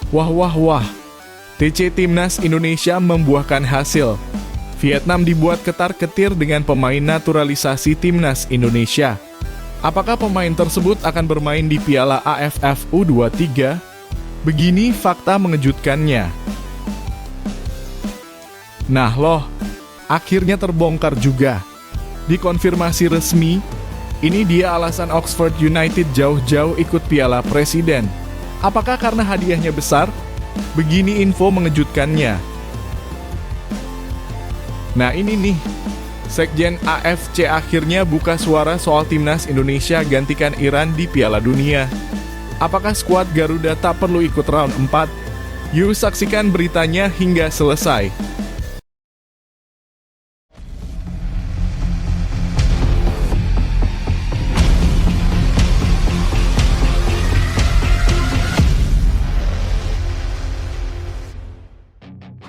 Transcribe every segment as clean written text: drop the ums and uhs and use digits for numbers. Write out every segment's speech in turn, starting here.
Wah wah wah, TC Timnas Indonesia membuahkan hasil. Vietnam dibuat ketar-ketir dengan pemain naturalisasi Timnas Indonesia. Apakah pemain tersebut akan bermain di Piala AFF U23? Begini fakta mengejutkannya. Nah loh, akhirnya terbongkar juga. Dikonfirmasi resmi, ini dia alasan Oxford United jauh-jauh ikut Piala Presiden. Apakah karena hadiahnya besar? Begini info mengejutkannya. Nah ini nih, Sekjen AFC akhirnya buka suara soal Timnas Indonesia gantikan Iran di Piala Dunia. Apakah skuad Garuda tak perlu ikut round 4? Yuk saksikan beritanya hingga selesai.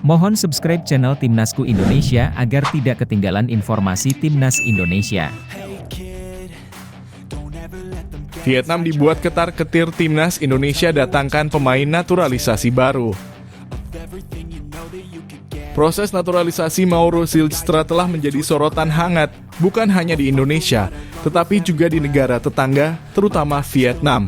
Mohon subscribe channel Timnasku Indonesia agar tidak ketinggalan informasi Timnas Indonesia. Vietnam dibuat ketar-ketir Timnas Indonesia datangkan pemain naturalisasi baru. Proses naturalisasi Mauro Zylstra telah menjadi sorotan hangat, bukan hanya di Indonesia, tetapi juga di negara tetangga, terutama Vietnam.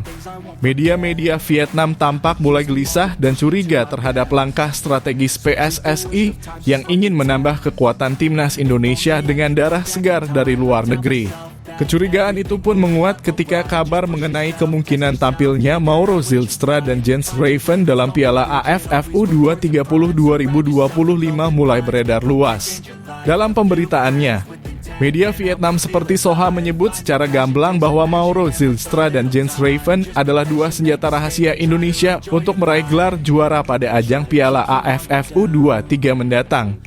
Media-media Vietnam tampak mulai gelisah dan curiga terhadap langkah strategis PSSI yang ingin menambah kekuatan Timnas Indonesia dengan darah segar dari luar negeri. Kecurigaan itu pun menguat ketika kabar mengenai kemungkinan tampilnya Mauro Zylstra dan Jens Raven dalam Piala AFF U23 2025 mulai beredar luas. Dalam pemberitaannya, media Vietnam seperti Soha menyebut secara gamblang bahwa Mauro Zylstra dan Jens Raven adalah dua senjata rahasia Indonesia untuk meraih gelar juara pada ajang Piala AFF U23 mendatang.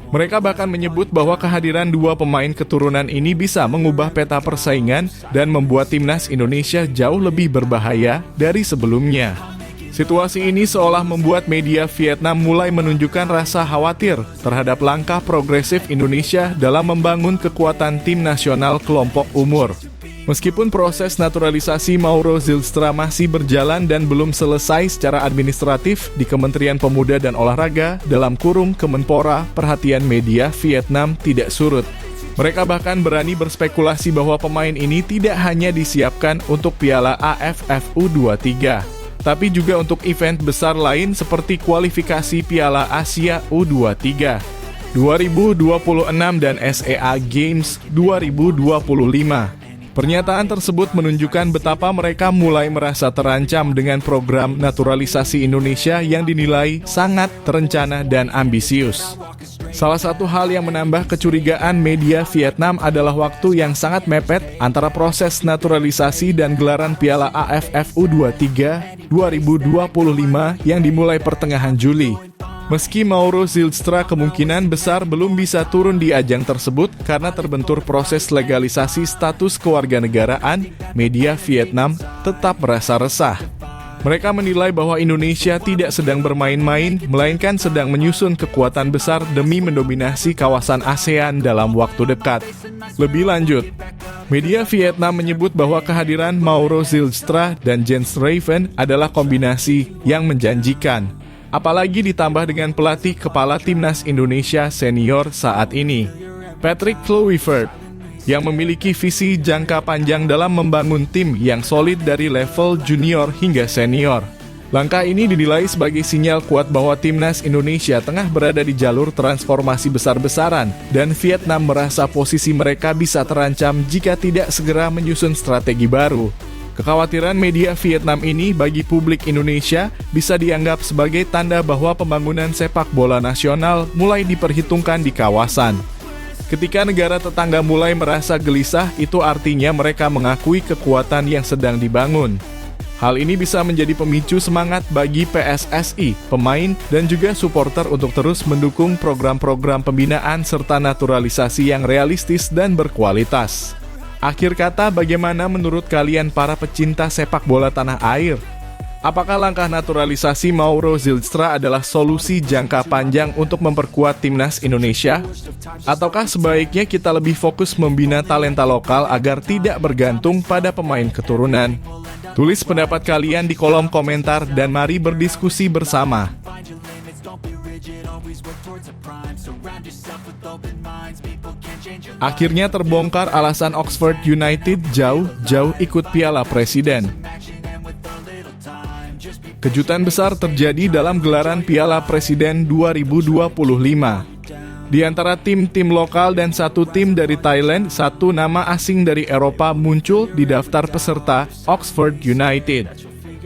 Mereka bahkan menyebut bahwa kehadiran dua pemain keturunan ini bisa mengubah peta persaingan dan membuat Timnas Indonesia jauh lebih berbahaya dari sebelumnya. Situasi ini seolah membuat media Vietnam mulai menunjukkan rasa khawatir terhadap langkah progresif Indonesia dalam membangun kekuatan tim nasional kelompok umur. Meskipun proses naturalisasi Mauro Zylstra masih berjalan dan belum selesai secara administratif di Kementerian Pemuda dan Olahraga (Kemenpora), perhatian media Vietnam tidak surut. Mereka bahkan berani berspekulasi bahwa pemain ini tidak hanya disiapkan untuk Piala AFF U23, tapi juga untuk event besar lain seperti kualifikasi Piala Asia U23 2026 dan SEA Games 2025. Pernyataan tersebut menunjukkan betapa mereka mulai merasa terancam dengan program naturalisasi Indonesia yang dinilai sangat terencana dan ambisius. Salah satu hal yang menambah kecurigaan media Vietnam adalah waktu yang sangat mepet antara proses naturalisasi dan gelaran Piala AFF U23 2025 yang dimulai pertengahan Juli. Meski Mauro Zylstra kemungkinan besar belum bisa turun di ajang tersebut karena terbentur proses legalisasi status kewarganegaraan, media Vietnam tetap merasa resah. Mereka menilai bahwa Indonesia tidak sedang bermain-main, melainkan sedang menyusun kekuatan besar demi mendominasi kawasan ASEAN dalam waktu dekat. Lebih lanjut, media Vietnam menyebut bahwa kehadiran Mauro Zylstra dan Jens Raven adalah kombinasi yang menjanjikan. Apalagi ditambah dengan pelatih kepala Timnas Indonesia senior saat ini, Patrick Kluivert, yang memiliki visi jangka panjang dalam membangun tim yang solid dari level junior hingga senior. Langkah ini dinilai sebagai sinyal kuat bahwa Timnas Indonesia tengah berada di jalur transformasi besar-besaran dan Vietnam merasa posisi mereka bisa terancam jika tidak segera menyusun strategi baru. Kekhawatiran media Vietnam ini bagi publik Indonesia bisa dianggap sebagai tanda bahwa pembangunan sepak bola nasional mulai diperhitungkan di kawasan. Ketika negara tetangga mulai merasa gelisah, itu artinya mereka mengakui kekuatan yang sedang dibangun. Hal ini bisa menjadi pemicu semangat bagi PSSI, pemain, dan juga supporter untuk terus mendukung program-program pembinaan serta naturalisasi yang realistis dan berkualitas. Akhir kata, bagaimana menurut kalian para pecinta sepak bola tanah air? Apakah langkah naturalisasi Mauro Zylstra adalah solusi jangka panjang untuk memperkuat Timnas Indonesia? Ataukah sebaiknya kita lebih fokus membina talenta lokal agar tidak bergantung pada pemain keturunan? Tulis pendapat kalian di kolom komentar dan mari berdiskusi bersama. Akhirnya terbongkar alasan Oxford United jauh-jauh ikut Piala Presiden. Kejutan besar terjadi dalam gelaran Piala Presiden 2025. Di antara tim-tim lokal dan satu tim dari Thailand, satu nama asing dari Eropa muncul di daftar peserta, Oxford United.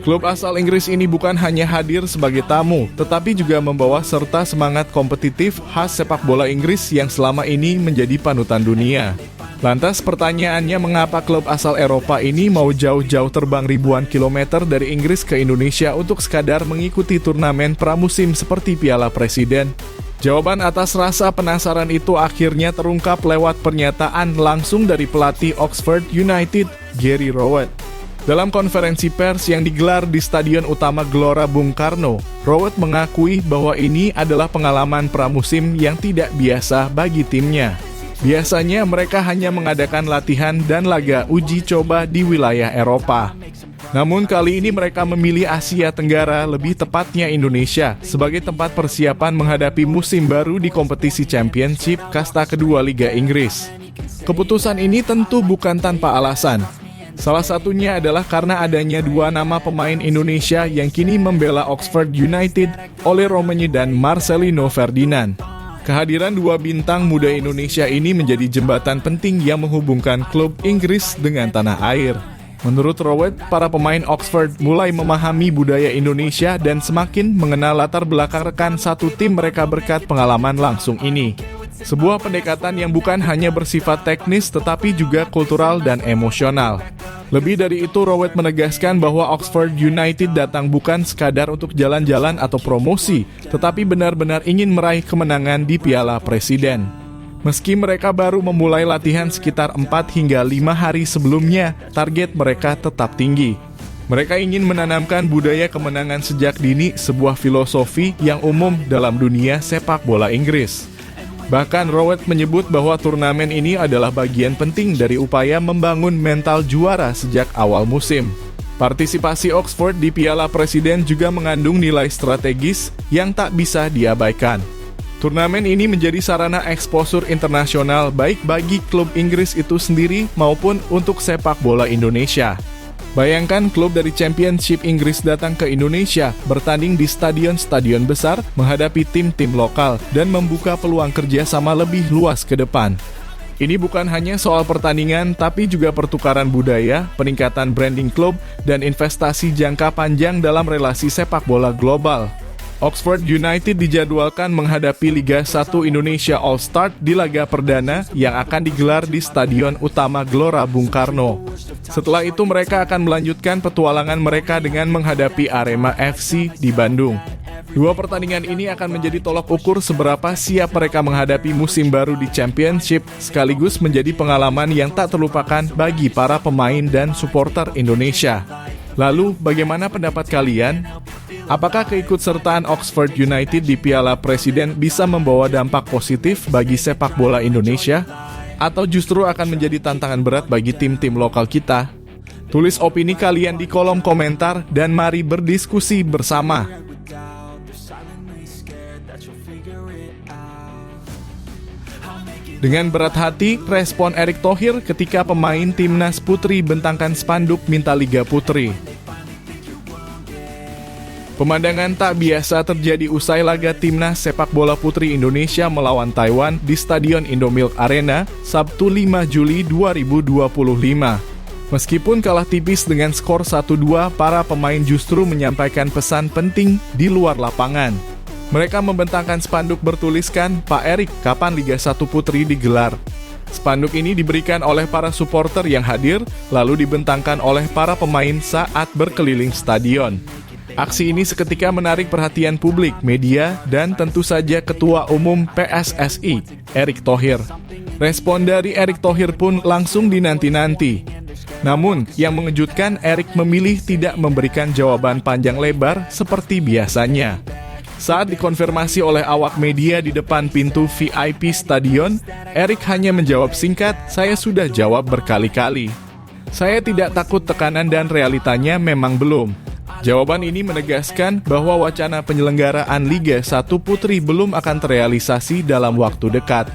Klub asal Inggris ini bukan hanya hadir sebagai tamu, tetapi juga membawa serta semangat kompetitif khas sepak bola Inggris yang selama ini menjadi panutan dunia. Lantas pertanyaannya, mengapa klub asal Eropa ini mau jauh-jauh terbang ribuan kilometer dari Inggris ke Indonesia untuk sekadar mengikuti turnamen pramusim seperti Piala Presiden? Jawaban atas rasa penasaran itu akhirnya terungkap lewat pernyataan langsung dari pelatih Oxford United, Gary Rowett. Dalam konferensi pers yang digelar di Stadion Utama Gelora Bung Karno, Rowett mengakui bahwa ini adalah pengalaman pramusim yang tidak biasa bagi timnya. Biasanya mereka hanya mengadakan latihan dan laga uji coba di wilayah Eropa. Namun kali ini mereka memilih Asia Tenggara, lebih tepatnya Indonesia, sebagai tempat persiapan menghadapi musim baru di kompetisi Championship kasta kedua Liga Inggris. Keputusan ini tentu bukan tanpa alasan. Salah satunya adalah karena adanya dua nama pemain Indonesia yang kini membela Oxford United, Ole Romenyi dan Marcelino Ferdinand. Kehadiran dua bintang muda Indonesia ini menjadi jembatan penting yang menghubungkan klub Inggris dengan tanah air. Menurut Rowett, para pemain Oxford mulai memahami budaya Indonesia dan semakin mengenal latar belakang rekan satu tim mereka berkat pengalaman langsung ini. Sebuah pendekatan yang bukan hanya bersifat teknis tetapi juga kultural dan emosional. Lebih dari itu, Rowett menegaskan bahwa Oxford United datang bukan sekadar untuk jalan-jalan atau promosi, tetapi benar-benar ingin meraih kemenangan di Piala Presiden. Meski mereka baru memulai latihan sekitar 4 hingga 5 hari sebelumnya, target mereka tetap tinggi. Mereka ingin menanamkan budaya kemenangan sejak dini, sebuah filosofi yang umum dalam dunia sepak bola Inggris. Bahkan Rowett menyebut bahwa turnamen ini adalah bagian penting dari upaya membangun mental juara sejak awal musim. Partisipasi Oxford di Piala Presiden juga mengandung nilai strategis yang tak bisa diabaikan. Turnamen ini menjadi sarana eksposur internasional baik bagi klub Inggris itu sendiri maupun untuk sepak bola Indonesia. Bayangkan klub dari Championship Inggris datang ke Indonesia, bertanding di stadion-stadion besar, menghadapi tim-tim lokal, dan membuka peluang kerjasama lebih luas ke depan. Ini bukan hanya soal pertandingan, tapi juga pertukaran budaya, peningkatan branding klub, dan investasi jangka panjang dalam relasi sepak bola global. Oxford United dijadwalkan menghadapi Liga 1 Indonesia All-Star di laga perdana yang akan digelar di Stadion Utama Gelora Bung Karno. Setelah itu mereka akan melanjutkan petualangan mereka dengan menghadapi Arema FC di Bandung. Dua pertandingan ini akan menjadi tolak ukur seberapa siap mereka menghadapi musim baru di Championship, sekaligus menjadi pengalaman yang tak terlupakan bagi para pemain dan supporter Indonesia. Lalu, bagaimana pendapat kalian? Apakah keikutsertaan Oxford United di Piala Presiden bisa membawa dampak positif bagi sepak bola Indonesia? Atau justru akan menjadi tantangan berat bagi tim-tim lokal kita? Tulis opini kalian di kolom komentar dan mari berdiskusi bersama. Dengan berat hati, respon Erick Thohir ketika pemain timnas putri bentangkan spanduk minta Liga Putri. Pemandangan tak biasa terjadi usai laga timnas sepak bola putri Indonesia melawan Taiwan di Stadion Indomilk Arena, Sabtu 5 Juli 2025. Meskipun kalah tipis dengan skor 1-2, para pemain justru menyampaikan pesan penting di luar lapangan. Mereka membentangkan spanduk bertuliskan, "Pak Erick, kapan Liga 1 Putri digelar?" Spanduk ini diberikan oleh para supporter yang hadir, lalu dibentangkan oleh para pemain saat berkeliling stadion. Aksi ini seketika menarik perhatian publik, media, dan tentu saja Ketua Umum PSSI, Erick Thohir. Respon dari Erick Thohir pun langsung dinanti-nanti. Namun, yang mengejutkan, Erick memilih tidak memberikan jawaban panjang lebar seperti biasanya. Saat dikonfirmasi oleh awak media di depan pintu VIP stadion, Erick hanya menjawab singkat, "Saya sudah jawab berkali-kali." Saya tidak takut tekanan dan realitanya memang belum. Jawaban ini menegaskan bahwa wacana penyelenggaraan Liga 1 Putri belum akan terrealisasi dalam waktu dekat.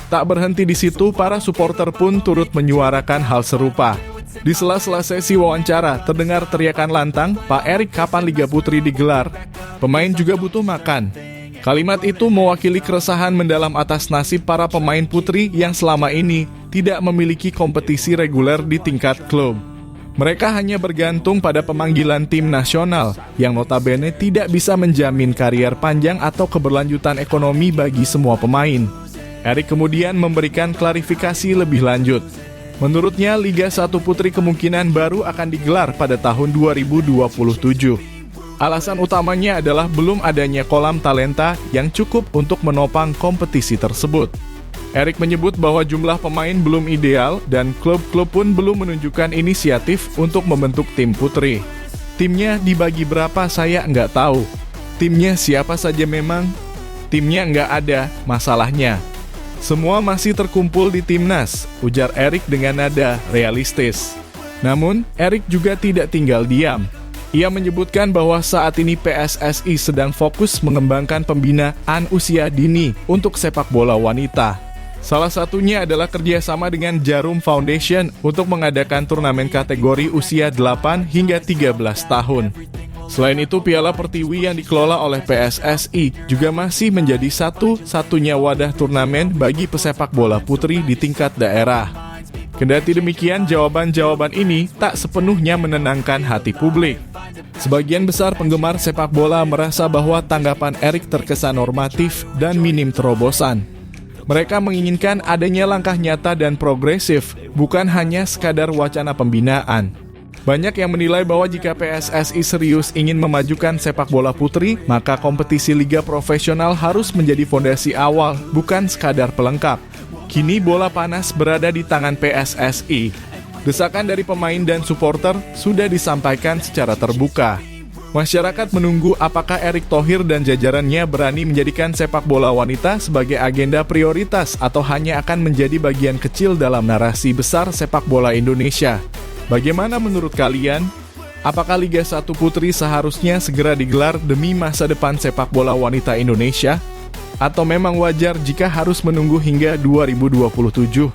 Tak berhenti di situ, para supporter pun turut menyuarakan hal serupa. Di sela-sela sesi wawancara, terdengar teriakan lantang, "Pak Erik, kapan Liga Putri digelar? Pemain juga butuh makan." Kalimat itu mewakili keresahan mendalam atas nasib para pemain putri yang selama ini tidak memiliki kompetisi reguler di tingkat klub. Mereka hanya bergantung pada pemanggilan tim nasional yang notabene tidak bisa menjamin karier panjang atau keberlanjutan ekonomi bagi semua pemain. Erik kemudian memberikan klarifikasi lebih lanjut. Menurutnya, Liga 1 Putri kemungkinan baru akan digelar pada tahun 2027. Alasan utamanya adalah belum adanya kolam talenta yang cukup untuk menopang kompetisi tersebut. Erik menyebut bahwa jumlah pemain belum ideal dan klub-klub pun belum menunjukkan inisiatif untuk membentuk tim putri. Timnya dibagi berapa saya nggak tahu. Timnya siapa saja memang? Timnya nggak ada masalahnya. Semua masih terkumpul di timnas, ujar Erik dengan nada realistis. Namun, Erik juga tidak tinggal diam. Ia menyebutkan bahwa saat ini PSSI sedang fokus mengembangkan pembinaan usia dini untuk sepak bola wanita. Salah satunya adalah kerjasama dengan Jarum Foundation untuk mengadakan turnamen kategori usia 8 hingga 13 tahun. Selain itu, Piala Pertiwi yang dikelola oleh PSSI juga masih menjadi satu-satunya wadah turnamen bagi pesepak bola putri di tingkat daerah. Kendati demikian, jawaban-jawaban ini tak sepenuhnya menenangkan hati publik. Sebagian besar penggemar sepak bola merasa bahwa tanggapan Erik terkesan normatif dan minim terobosan. Mereka menginginkan adanya langkah nyata dan progresif, bukan hanya sekadar wacana pembinaan. Banyak yang menilai bahwa jika PSSI serius ingin memajukan sepak bola putri, maka kompetisi liga profesional harus menjadi fondasi awal, bukan sekadar pelengkap. Kini bola panas berada di tangan PSSI. Desakan dari pemain dan supporter sudah disampaikan secara terbuka. Masyarakat menunggu apakah Erik Thohir dan jajarannya berani menjadikan sepak bola wanita sebagai agenda prioritas atau hanya akan menjadi bagian kecil dalam narasi besar sepak bola Indonesia. Bagaimana menurut kalian? Apakah Liga 1 Putri seharusnya segera digelar demi masa depan sepak bola wanita Indonesia? Atau memang wajar jika harus menunggu hingga 2027?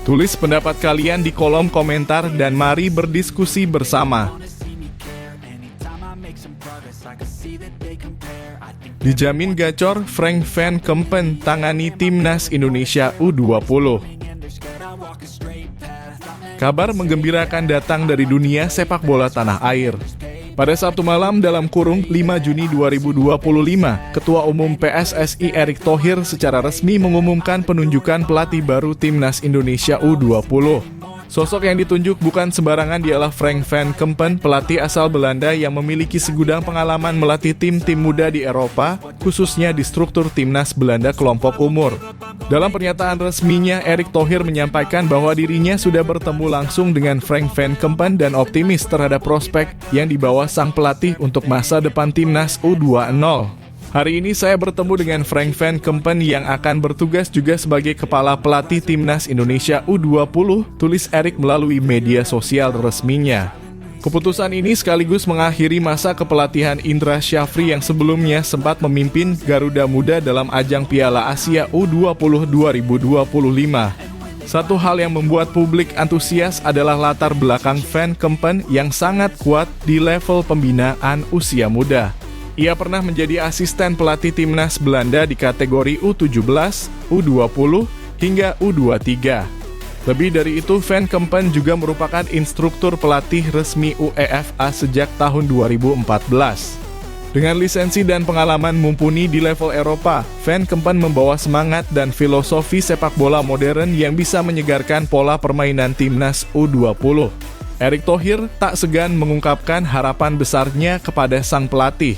Tulis pendapat kalian di kolom komentar dan mari berdiskusi bersama. Dijamin gacor, Frank Van Kempen tangani timnas Indonesia U20. Kabar menggembirakan datang dari dunia sepak bola tanah air. Pada Sabtu malam dalam kurung 5 Juni 2025, Ketua Umum PSSI Erik Thohir secara resmi mengumumkan penunjukan pelatih baru timnas Indonesia U20. Sosok yang ditunjuk bukan sembarangan, dialah Frank Van Kempen, pelatih asal Belanda yang memiliki segudang pengalaman melatih tim-tim muda di Eropa, khususnya di struktur timnas Belanda kelompok umur. Dalam pernyataan resminya, Erik Thohir menyampaikan bahwa dirinya sudah bertemu langsung dengan Frank Van Kempen dan optimis terhadap prospek yang dibawa sang pelatih untuk masa depan timnas U20. Hari ini saya bertemu dengan Frank Van Kempen yang akan bertugas juga sebagai kepala pelatih timnas Indonesia U20, tulis Erik melalui media sosial resminya. Keputusan ini sekaligus mengakhiri masa kepelatihan Indra Syafri yang sebelumnya sempat memimpin Garuda Muda dalam ajang Piala Asia U20 2025. Satu hal yang membuat publik antusias adalah latar belakang Van Kempen yang sangat kuat di level pembinaan usia muda. Ia pernah menjadi asisten pelatih timnas Belanda di kategori U17, U20, hingga U23. Lebih dari itu, Van Kempen juga merupakan instruktur pelatih resmi UEFA sejak tahun 2014. Dengan lisensi dan pengalaman mumpuni di level Eropa, Van Kempen membawa semangat dan filosofi sepak bola modern yang bisa menyegarkan pola permainan timnas U20. Erik Thohir tak segan mengungkapkan harapan besarnya kepada sang pelatih.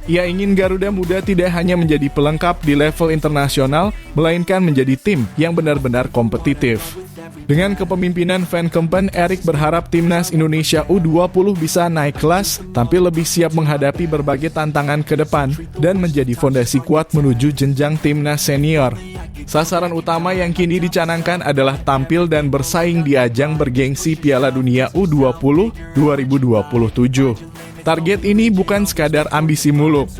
Ia ingin Garuda Muda tidak hanya menjadi pelengkap di level internasional, melainkan menjadi tim yang benar-benar kompetitif. Dengan kepemimpinan Van Kempen, Erik berharap timnas Indonesia U20 bisa naik kelas, tampil lebih siap menghadapi berbagai tantangan ke depan, dan menjadi fondasi kuat menuju jenjang timnas senior. Sasaran utama yang kini dicanangkan adalah tampil dan bersaing di ajang bergengsi Piala Dunia U20 2027. Target ini bukan sekadar ambisi muluk.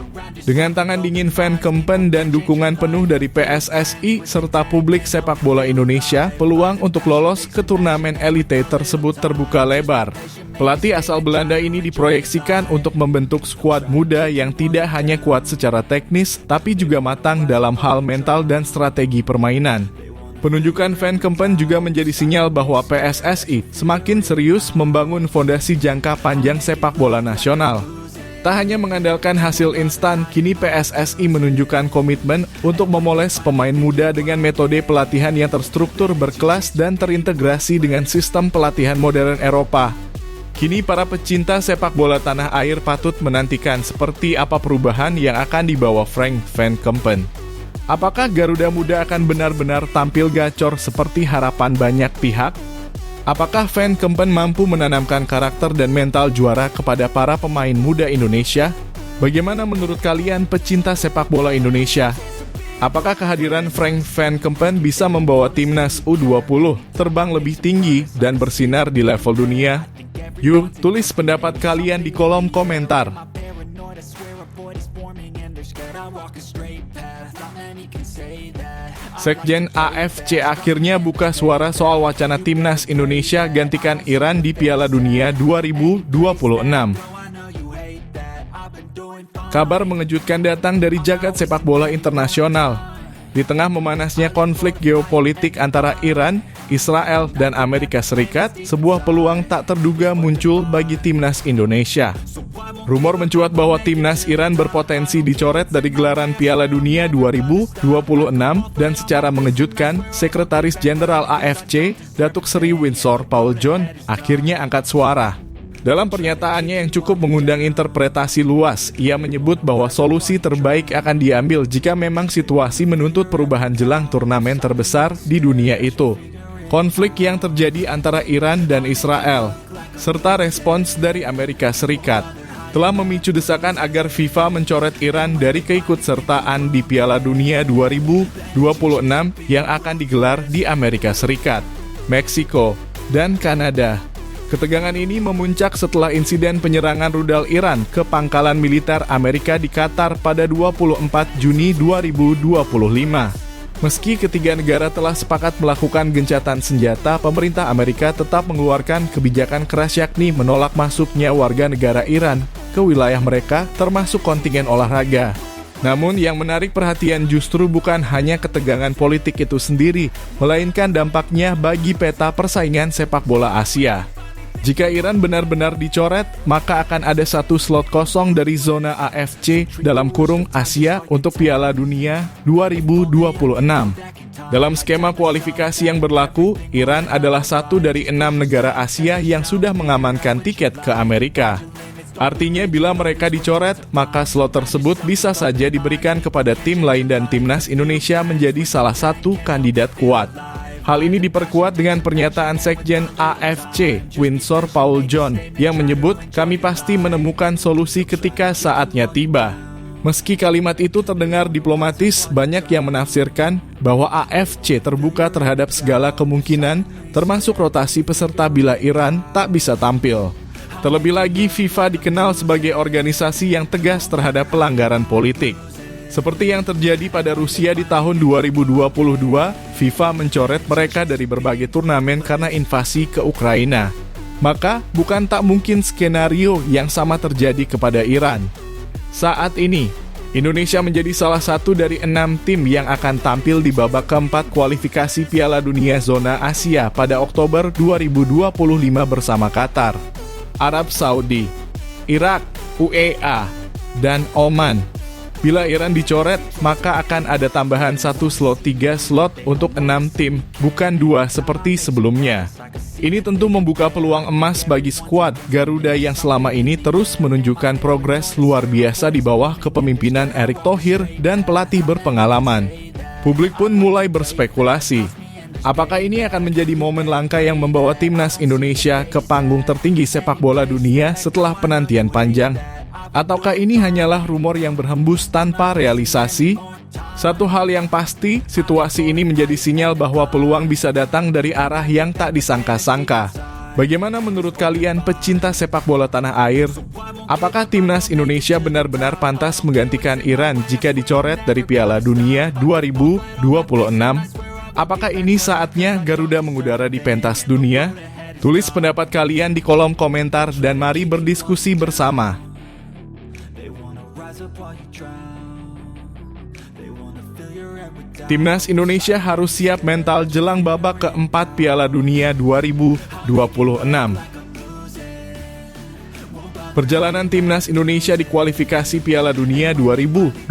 Dengan tangan dingin fan Kempen dan dukungan penuh dari PSSI serta publik sepak bola Indonesia, peluang untuk lolos ke turnamen elite tersebut terbuka lebar. Pelatih asal Belanda ini diproyeksikan untuk membentuk skuad muda yang tidak hanya kuat secara teknis, tapi juga matang dalam hal mental dan strategi permainan. Penunjukan Van Kempen juga menjadi sinyal bahwa PSSI semakin serius membangun fondasi jangka panjang sepak bola nasional. Tak hanya mengandalkan hasil instan, kini PSSI menunjukkan komitmen untuk memoles pemain muda dengan metode pelatihan yang terstruktur, berkelas, dan terintegrasi dengan sistem pelatihan modern Eropa. Kini para pecinta sepak bola tanah air patut menantikan seperti apa perubahan yang akan dibawa Frank Van Kempen. Apakah Garuda Muda akan benar-benar tampil gacor seperti harapan banyak pihak? Apakah Van Kempen mampu menanamkan karakter dan mental juara kepada para pemain muda Indonesia? Bagaimana menurut kalian pecinta sepak bola Indonesia? Apakah kehadiran Frank Van Kempen bisa membawa timnas U20 terbang lebih tinggi dan bersinar di level dunia? Yuk, tulis pendapat kalian di kolom komentar. Sekjen AFC akhirnya buka suara soal wacana timnas Indonesia gantikan Iran di Piala Dunia 2026. Kabar mengejutkan datang dari jagat sepak bola internasional. Di tengah memanasnya konflik geopolitik antara Iran, Israel, dan Amerika Serikat, sebuah peluang tak terduga muncul bagi timnas Indonesia. Rumor mencuat bahwa timnas Iran berpotensi dicoret dari gelaran Piala Dunia 2026 dan secara mengejutkan, Sekretaris Jenderal AFC, Datuk Seri Windsor Paul John, akhirnya angkat suara. Dalam pernyataannya yang cukup mengundang interpretasi luas, ia menyebut bahwa solusi terbaik akan diambil jika memang situasi menuntut perubahan jelang turnamen terbesar di dunia itu. Konflik yang terjadi antara Iran dan Israel, serta respons dari Amerika Serikat, telah memicu desakan agar FIFA mencoret Iran dari keikutsertaan di Piala Dunia 2026 yang akan digelar di Amerika Serikat, Meksiko, dan Kanada. Ketegangan ini memuncak setelah insiden penyerangan rudal Iran ke pangkalan militer Amerika di Qatar pada 24 Juni 2025. Meski ketiga negara telah sepakat melakukan gencatan senjata, pemerintah Amerika tetap mengeluarkan kebijakan keras yakni menolak masuknya warga negara Iran ke wilayah mereka termasuk kontingen olahraga. Namun yang menarik perhatian justru bukan hanya ketegangan politik itu sendiri, melainkan dampaknya bagi peta persaingan sepak bola Asia. Jika Iran benar-benar dicoret, maka akan ada satu slot kosong dari zona AFC dalam kurung Asia untuk Piala Dunia 2026. Dalam skema kualifikasi yang berlaku, Iran adalah satu dari 6 negara Asia yang sudah mengamankan tiket ke Amerika. Artinya bila mereka dicoret, maka slot tersebut bisa saja diberikan kepada tim lain dan timnas Indonesia menjadi salah satu kandidat kuat. Hal ini diperkuat dengan pernyataan Sekjen AFC, Windsor Paul John, yang menyebut kami pasti menemukan solusi ketika saatnya tiba. Meski kalimat itu terdengar diplomatis, banyak yang menafsirkan bahwa AFC terbuka terhadap segala kemungkinan, termasuk rotasi peserta bila Iran tak bisa tampil. Terlebih lagi, FIFA dikenal sebagai organisasi yang tegas terhadap pelanggaran politik. Seperti yang terjadi pada Rusia di tahun 2022, FIFA mencoret mereka dari berbagai turnamen karena invasi ke Ukraina. Maka, bukan tak mungkin skenario yang sama terjadi kepada Iran. Saat ini, Indonesia menjadi salah satu dari 6 tim yang akan tampil di babak keempat kualifikasi Piala Dunia Zona Asia pada Oktober 2025 bersama Qatar, Arab Saudi, Irak, UEA, dan Oman. Bila Iran dicoret, maka akan ada tambahan 1 slot 3 slot untuk 6 tim, bukan 2 seperti sebelumnya. Ini tentu membuka peluang emas bagi skuad Garuda yang selama ini terus menunjukkan progres luar biasa di bawah kepemimpinan Erick Thohir dan pelatih berpengalaman. Publik pun mulai berspekulasi. Apakah ini akan menjadi momen langka yang membawa timnas Indonesia ke panggung tertinggi sepak bola dunia setelah penantian panjang? Ataukah ini hanyalah rumor yang berhembus tanpa realisasi? Satu hal yang pasti, situasi ini menjadi sinyal bahwa peluang bisa datang dari arah yang tak disangka-sangka. Bagaimana menurut kalian pecinta sepak bola tanah air? Apakah timnas Indonesia benar-benar pantas menggantikan Iran jika dicoret dari Piala Dunia 2026? Apakah ini saatnya Garuda mengudara di pentas dunia? Tulis pendapat kalian di kolom komentar dan mari berdiskusi bersama. Timnas Indonesia harus siap mental jelang babak keempat Piala Dunia 2026. Perjalanan Timnas Indonesia di kualifikasi Piala Dunia 2026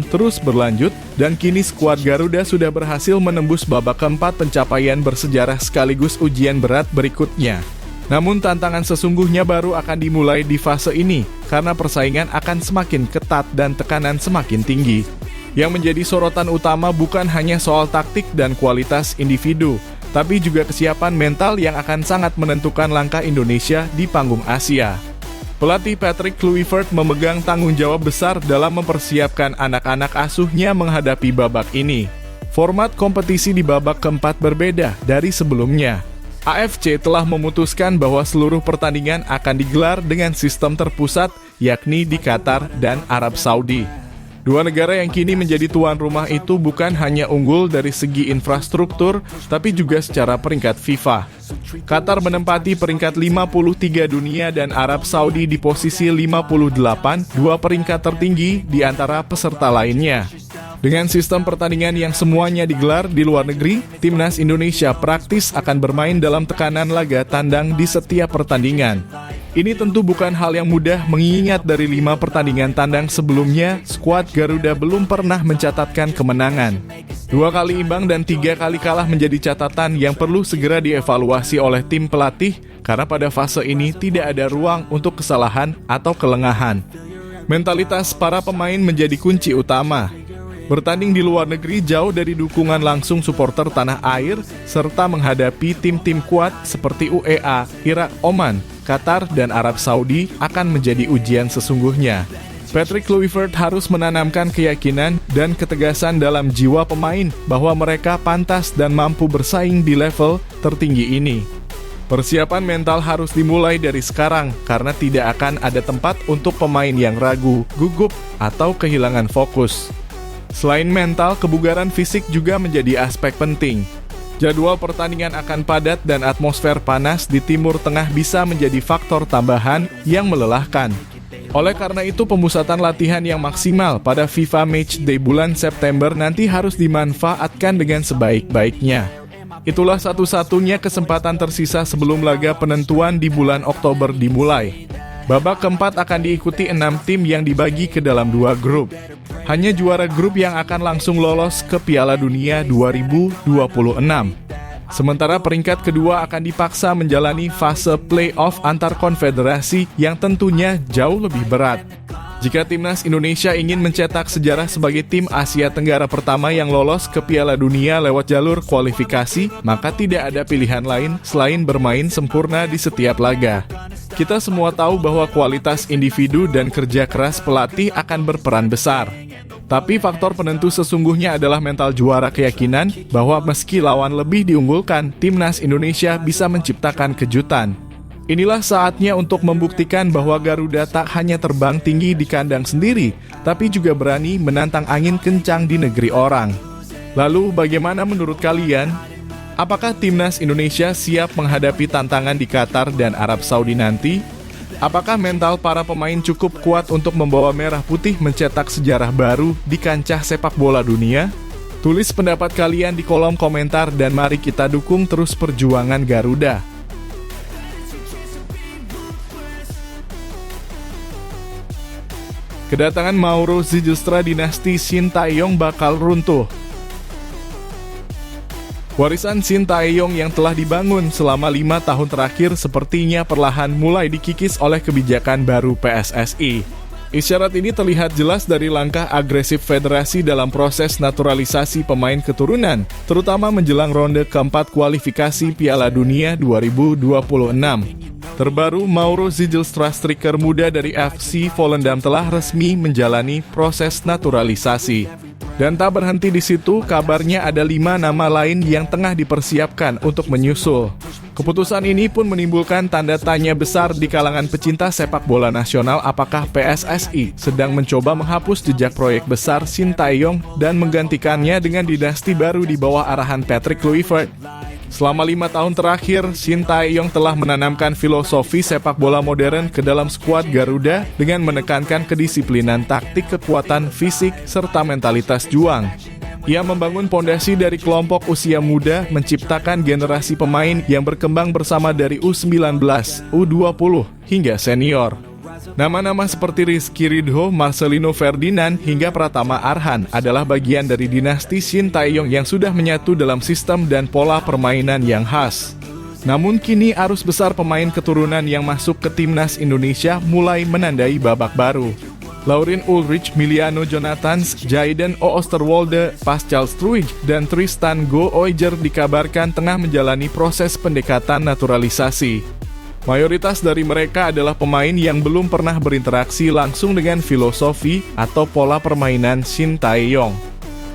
terus berlanjut dan kini skuad Garuda sudah berhasil menembus babak keempat, pencapaian bersejarah sekaligus ujian berat berikutnya. Namun tantangan sesungguhnya baru akan dimulai di fase ini karena persaingan akan semakin ketat dan tekanan semakin tinggi. Yang menjadi sorotan utama bukan hanya soal taktik dan kualitas individu, tapi juga kesiapan mental yang akan sangat menentukan langkah Indonesia di panggung Asia. Pelatih Patrick Kluivert memegang tanggung jawab besar dalam mempersiapkan anak-anak asuhnya menghadapi babak ini. Format kompetisi di babak keempat berbeda dari sebelumnya. AFC telah memutuskan bahwa seluruh pertandingan akan digelar dengan sistem terpusat, yakni di Qatar dan Arab Saudi. Dua negara yang kini menjadi tuan rumah itu bukan hanya unggul dari segi infrastruktur, tapi juga secara peringkat FIFA. Qatar menempati peringkat 53 dunia dan Arab Saudi di posisi 58, dua peringkat tertinggi di antara peserta lainnya. Dengan sistem pertandingan yang semuanya digelar di luar negeri, Timnas Indonesia praktis akan bermain dalam tekanan laga tandang di setiap pertandingan. Ini tentu bukan hal yang mudah mengingat dari 5 pertandingan tandang sebelumnya, skuad Garuda belum pernah mencatatkan kemenangan. 2 kali imbang dan 3 kali kalah menjadi catatan yang perlu segera dievaluasi oleh tim pelatih karena pada fase ini tidak ada ruang untuk kesalahan atau kelengahan. Mentalitas para pemain menjadi kunci utama. Bertanding di luar negeri jauh dari dukungan langsung supporter tanah air, serta menghadapi tim-tim kuat seperti UEA, Irak, Oman, Qatar, dan Arab Saudi akan menjadi ujian sesungguhnya. Patrick Kluivert harus menanamkan keyakinan dan ketegasan dalam jiwa pemain bahwa mereka pantas dan mampu bersaing di level tertinggi ini. Persiapan mental harus dimulai dari sekarang karena tidak akan ada tempat untuk pemain yang ragu, gugup, atau kehilangan fokus. Selain mental, kebugaran fisik juga menjadi aspek penting. Jadwal pertandingan akan padat dan atmosfer panas di Timur Tengah bisa menjadi faktor tambahan yang melelahkan. Oleh karena itu, pemusatan latihan yang maksimal pada FIFA Matchday bulan September nanti harus dimanfaatkan dengan sebaik-baiknya. Itulah satu-satunya kesempatan tersisa sebelum laga penentuan di bulan Oktober dimulai. Babak keempat akan diikuti 6 tim yang dibagi ke dalam 2 grup. Hanya juara grup yang akan langsung lolos ke Piala Dunia 2026. Sementara peringkat kedua akan dipaksa menjalani fase play-off antar konfederasi yang tentunya jauh lebih berat. Jika Timnas Indonesia ingin mencetak sejarah sebagai tim Asia Tenggara pertama yang lolos ke Piala Dunia lewat jalur kualifikasi, maka tidak ada pilihan lain selain bermain sempurna di setiap laga. Kita semua tahu bahwa kualitas individu dan kerja keras pelatih akan berperan besar. Tapi faktor penentu sesungguhnya adalah mental juara, keyakinan bahwa meski lawan lebih diunggulkan, Timnas Indonesia bisa menciptakan kejutan. Inilah saatnya untuk membuktikan bahwa Garuda tak hanya terbang tinggi di kandang sendiri, tapi juga berani menantang angin kencang di negeri orang. Lalu bagaimana menurut kalian? Apakah Timnas Indonesia siap menghadapi tantangan di Qatar dan Arab Saudi nanti? Apakah mental para pemain cukup kuat untuk membawa Merah Putih mencetak sejarah baru di kancah sepak bola dunia? Tulis pendapat kalian di kolom komentar dan mari kita dukung terus perjuangan Garuda. Kedatangan Mauro Zilstra, dinasti Sintayong bakal runtuh. Warisan Sintayong yang telah dibangun selama 5 tahun terakhir sepertinya perlahan mulai dikikis oleh kebijakan baru PSSI. Isyarat ini terlihat jelas dari langkah agresif federasi dalam proses naturalisasi pemain keturunan, terutama menjelang ronde keempat kualifikasi Piala Dunia 2026. Terbaru, Mauro Zilstra, striker muda dari FC Volendam, telah resmi menjalani proses naturalisasi. Dan tak berhenti di situ, kabarnya ada 5 nama lain yang tengah dipersiapkan untuk menyusul. Keputusan ini pun menimbulkan tanda tanya besar di kalangan pecinta sepak bola nasional, apakah PSSI sedang mencoba menghapus jejak proyek besar Sintayong dan menggantikannya dengan dinasti baru di bawah arahan Patrick Kluivert. Selama 5 tahun terakhir, Sintayong telah menanamkan filosofi sepak bola modern ke dalam skuad Garuda dengan menekankan kedisiplinan taktik, kekuatan fisik, serta mentalitas juang. Ia membangun pondasi dari kelompok usia muda, menciptakan generasi pemain yang berkembang bersama dari U19, U20, hingga senior. Nama-nama seperti Rizky Ridho, Marcelino Ferdinand, hingga Pratama Arhan adalah bagian dari dinasti Sintayong yang sudah menyatu dalam sistem dan pola permainan yang khas. Namun kini arus besar pemain keturunan yang masuk ke timnas Indonesia mulai menandai babak baru. Laurin Ulrich, Miliano Jonathans, Jayden Oosterwolde, Pascal Struijk, dan Tristan Go Oijer dikabarkan tengah menjalani proses pendekatan naturalisasi. Mayoritas dari mereka adalah pemain yang belum pernah berinteraksi langsung dengan filosofi atau pola permainan Sintayong.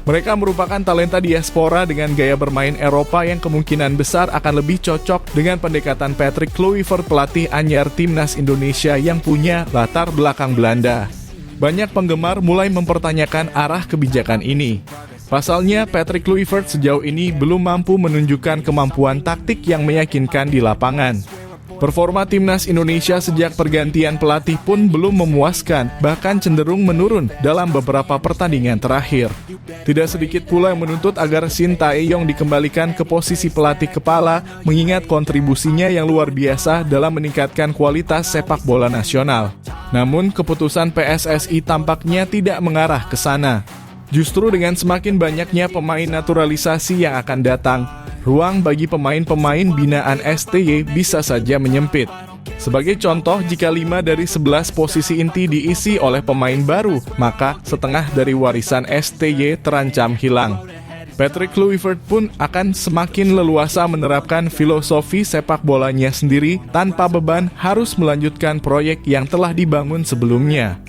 Mereka merupakan talenta diaspora dengan gaya bermain Eropa yang kemungkinan besar akan lebih cocok dengan pendekatan Patrick Kluivert, pelatih anyar timnas Indonesia yang punya latar belakang Belanda. Banyak penggemar mulai mempertanyakan arah kebijakan ini. Pasalnya, Patrick Kluivert sejauh ini belum mampu menunjukkan kemampuan taktik yang meyakinkan di lapangan. Performa timnas Indonesia sejak pergantian pelatih pun belum memuaskan, bahkan cenderung menurun dalam beberapa pertandingan terakhir. Tidak sedikit pula yang menuntut agar Sintayong dikembalikan ke posisi pelatih kepala, mengingat kontribusinya yang luar biasa dalam meningkatkan kualitas sepak bola nasional. Namun, keputusan PSSI tampaknya tidak mengarah ke sana. Justru dengan semakin banyaknya pemain naturalisasi yang akan datang, ruang bagi pemain-pemain binaan STY bisa saja menyempit. Sebagai contoh, jika 5 dari 11 posisi inti diisi oleh pemain baru, maka setengah dari warisan STY terancam hilang. Patrick Kluivert pun akan semakin leluasa menerapkan filosofi sepak bolanya sendiri tanpa beban harus melanjutkan proyek yang telah dibangun sebelumnya.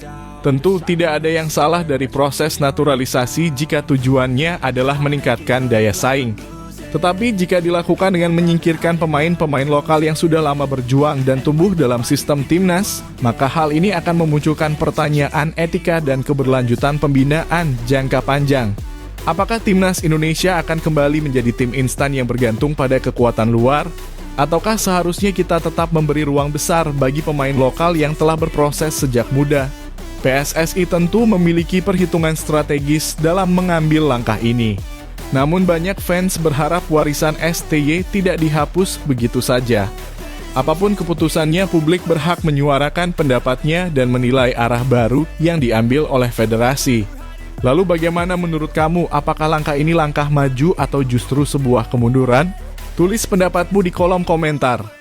Tentu tidak ada yang salah dari proses naturalisasi jika tujuannya adalah meningkatkan daya saing. Tetapi jika dilakukan dengan menyingkirkan pemain-pemain lokal yang sudah lama berjuang dan tumbuh dalam sistem timnas, maka hal ini akan memunculkan pertanyaan etika dan keberlanjutan pembinaan jangka panjang. Apakah timnas Indonesia akan kembali menjadi tim instan yang bergantung pada kekuatan luar? Ataukah seharusnya kita tetap memberi ruang besar bagi pemain lokal yang telah berproses sejak muda? PSSI tentu memiliki perhitungan strategis dalam mengambil langkah ini. Namun banyak fans berharap warisan STY tidak dihapus begitu saja. Apapun keputusannya, publik berhak menyuarakan pendapatnya dan menilai arah baru yang diambil oleh federasi. Lalu bagaimana menurut kamu? Apakah langkah ini langkah maju atau justru sebuah kemunduran? Tulis pendapatmu di kolom komentar.